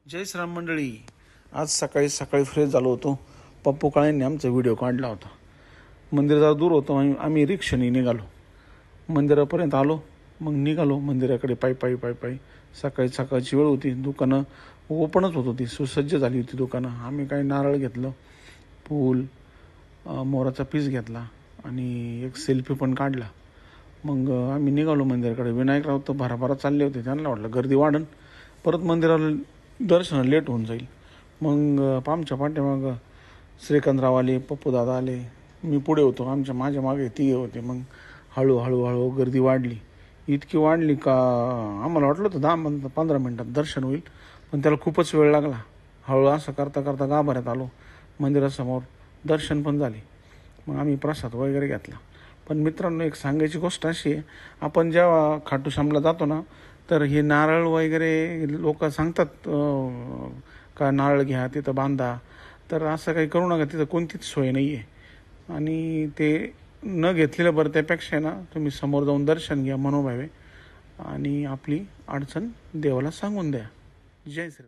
जय श्रीराम मंडळी. आज सकाळी फ्रेश झालो होतो. पप्पू काळेंनी आमचा व्हिडिओ काढला होता. मंदिर जरा दूर होतं, आम्ही रिक्षाने निघालो. मंदिरापर्यंत आलो, मग निघालो मंदिराकडे पायी. सकाळची वेळ होती. दुकानं ओपनच होत होती, सुसज्ज झाली होती दुकानं. आम्ही काही नारळ घेतलं, फूल, मोराचा पीस घेतला आणि एक सेल्फी पण काढला. मग आम्ही निघालो मंदिराकडे. विनायकराव तर भराभरा चालले होते. त्यांना वाटलं गर्दी वाढन, परत मंदिराला दर्शन लेट होऊन जाईल. मग आमच्या पाठीमागं श्रीकांतराव आले, पप्पूदादा आले, मी पुढे होतो, माझ्या मागे तिघे होते. मग हळूहळू गर्दी वाढली. इतकी वाढली का आम्हाला वाटलं होतं 10-15 मिनटात दर्शन होईल, पण त्याला खूपच वेळ लागला. हळू असं करता गाभाऱ्यात आलो. मंदिरासमोर दर्शन पण झाले. मग आम्ही प्रसाद वगैरे घेतला. पण मित्रांनो, एक सांगायची गोष्ट अशी आहे, आपण जेव्हा खाटू श्यामला जातो ना, तर हे नारळ वगैरे लोक सांगतात का नारळ घ्या, तिथं बांधा. तर असं काही करू नका, तिथं कोणतीच सोय नाही आहे. आणि ते न घेतलेलं बरं. त्यापेक्षा ना तुम्ही समोर जाऊन दर्शन घ्या मनोभावे आणि आपली अडचण देवाला सांगून द्या. जय श्री